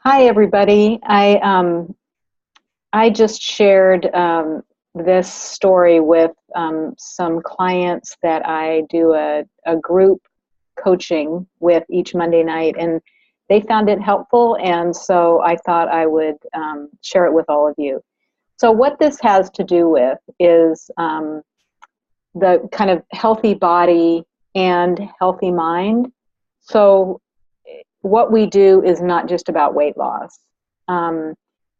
Hi, everybody. I just shared this story with some clients that I do a group coaching with each Monday night, and they found it helpful, and so I thought I would share it with all of you. So what this has to do with is the kind of healthy body and healthy mind. So what we do is not just about weight loss. Um,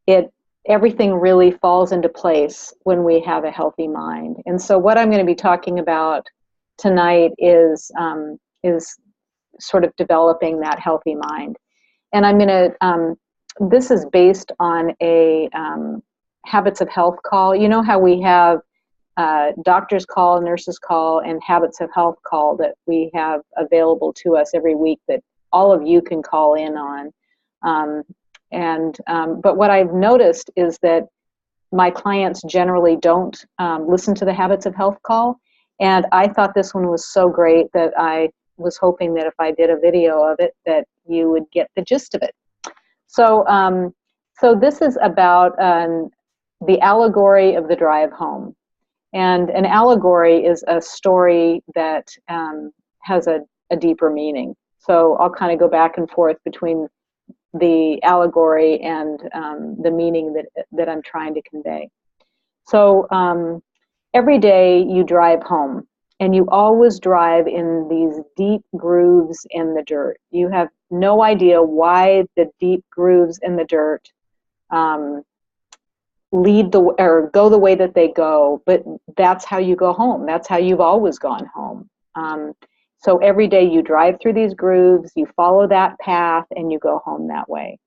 it Everything really falls into place when we have a healthy mind. And so, what I'm going to be talking about tonight is sort of developing that healthy mind. And I'm going to. This is based on a habits of health call. You know how we have doctors call, nurses call, and habits of health call that we have available to us every week that all of you can call in on. But what I've noticed is that my clients generally don't listen to the habits of health call. And I thought this one was so great that I was hoping that if I did a video of it, that you would get the gist of it. So, so this is about the allegory of the drive home. And an allegory is a story that has a deeper meaning. So I'll kind of go back and forth between the allegory and the meaning that I'm trying to convey. So every day you drive home, and you always drive in these deep grooves in the dirt. You have no idea why the deep grooves in the dirt lead the or go the way that they go, but that's how you go home. That's how you've always gone home. So every day you drive through these grooves, you follow that path, and you go home that way.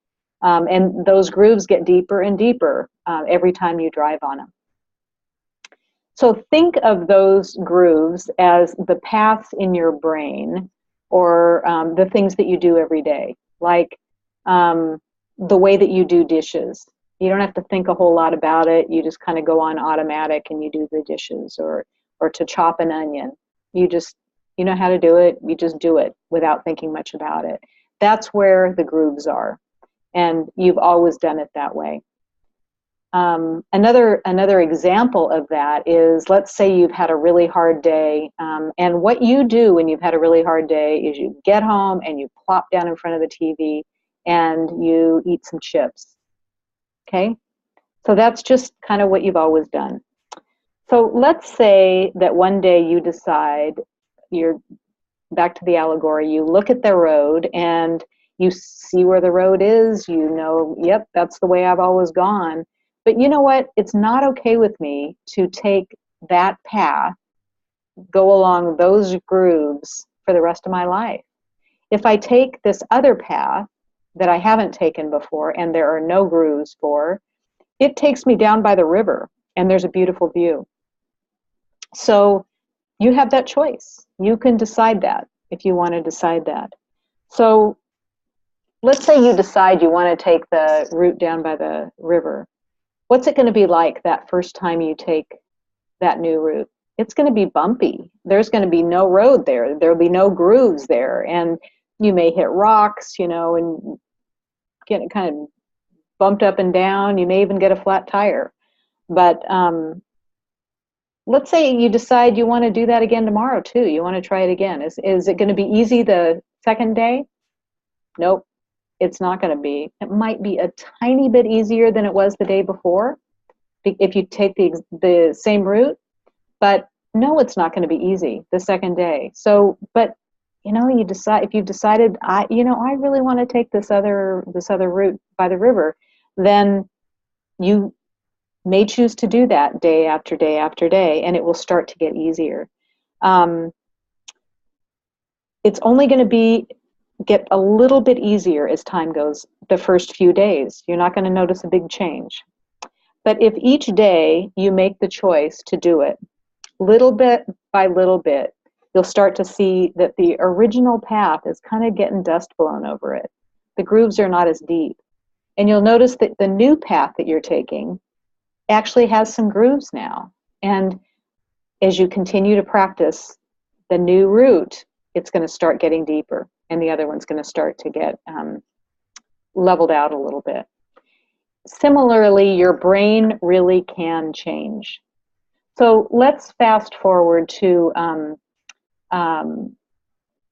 And those grooves get deeper and deeper every time you drive on them. So think of those grooves as the paths in your brain, or the things that you do every day, like the way that you do dishes. You don't have to think a whole lot about it. You just kind of go on automatic and you do the dishes, or to chop an onion. You know how to do it. You just do it without thinking much about it. That's where the grooves are, and you've always done it that way. Another example of that is, let's say you've had a really hard day, and what you do when you've had a really hard day is you get home and you plop down in front of the TV and you eat some chips. Okay? So that's just kind of what you've always done. So let's say that one day you decide, you're back to the allegory, you look at the road and you see where the road is, you know, yep, that's the way I've always gone. But you know what? It's not okay with me to take that path, go along those grooves for the rest of my life. If I take this other path that I haven't taken before and there are no grooves for, it takes me down by the river and there's a beautiful view. So you have that choice. You can decide that if you want to decide that. So let's say you decide you want to take the route down by the river. What's it going to be like that first time you take that new route? It's going to be bumpy. There's going to be no road there. There'll be no grooves there. And you may hit rocks, you know, and get kind of bumped up and down. You may even get a flat tire. But let's say you decide you want to do that again tomorrow too. You want to try it again. Is it going to be easy the second day? Nope. It's not going to be. It might be a tiny bit easier than it was the day before if you take the same route, but no, it's not going to be easy the second day. So, but you know, you decide, if you've decided, I really want to take this other route by the river, then you may choose to do that day after day after day, and it will start to get easier. It's only going to get a little bit easier as time goes. The first few days, you're not going to notice a big change. But if each day you make the choice to do it, little bit by little bit, you'll start to see that the original path is kind of getting dust blown over it. The grooves are not as deep. And you'll notice that the new path that you're taking actually has some grooves now. And as you continue to practice the new route, it's going to start getting deeper, and the other one's going to start to get leveled out a little bit. Similarly, your brain really can change. So let's fast forward to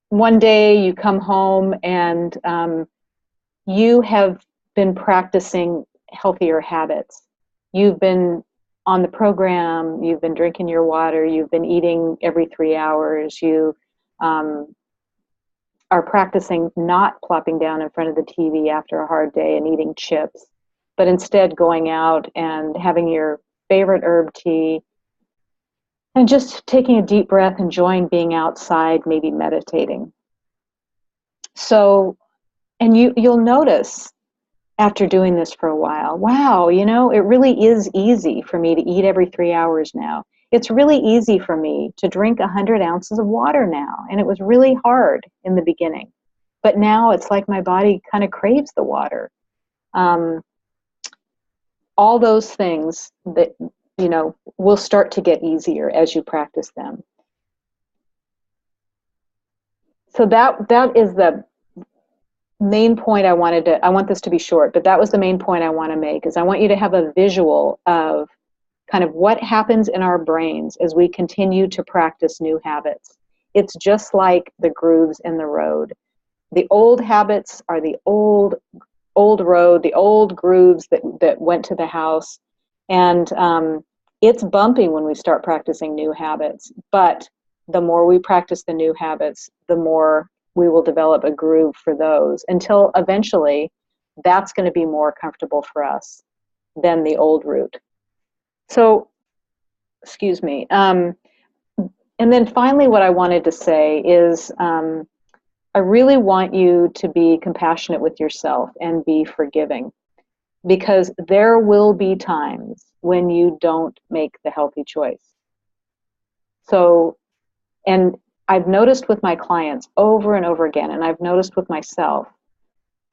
one day you come home and you have been practicing healthier habits. You've been on the program, you've been drinking your water, you've been eating every 3 hours, you are practicing not plopping down in front of the TV after a hard day and eating chips, but instead going out and having your favorite herb tea and just taking a deep breath, enjoying being outside, maybe meditating. So, and you'll notice after doing this for a while, wow, you know, it really is easy for me to eat every 3 hours now. It's really easy for me to drink 100 ounces of water now. And it was really hard in the beginning. But now it's like my body kind of craves the water. All those things that, you know, will start to get easier as you practice them. So that is the main point I want this to be short, but that was the main point I want to make, is I want you to have a visual of kind of what happens in our brains as we continue to practice new habits. It's just like the grooves in the road. The old habits are the old road, the old grooves that went to the house. And it's bumpy when we start practicing new habits. But the more we practice the new habits, the more we will develop a groove for those, until eventually that's going to be more comfortable for us than the old route. So, excuse me. And then finally, what I wanted to say is I really want you to be compassionate with yourself and be forgiving, because there will be times when you don't make the healthy choice. So, and I've noticed with my clients over and over again, and I've noticed with myself,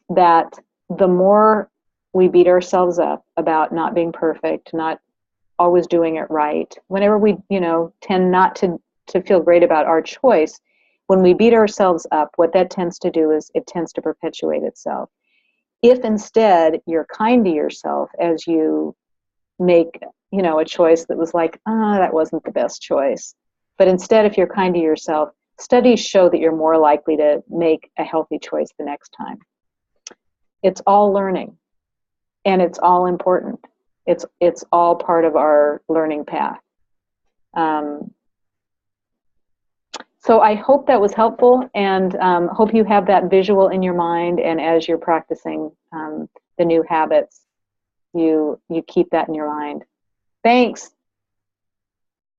that the more we beat ourselves up about not being perfect, not always doing it right, whenever we, you know, tend not to feel great about our choice, when we beat ourselves up, what that tends to do is it tends to perpetuate itself. If instead you're kind to yourself as you make, you know, a choice that was like, that wasn't the best choice. But instead, if you're kind to yourself, studies show that you're more likely to make a healthy choice the next time. It's all learning, and it's all important. It's all part of our learning path. So I hope that was helpful, and hope you have that visual in your mind, and as you're practicing the new habits, you keep that in your mind. Thanks.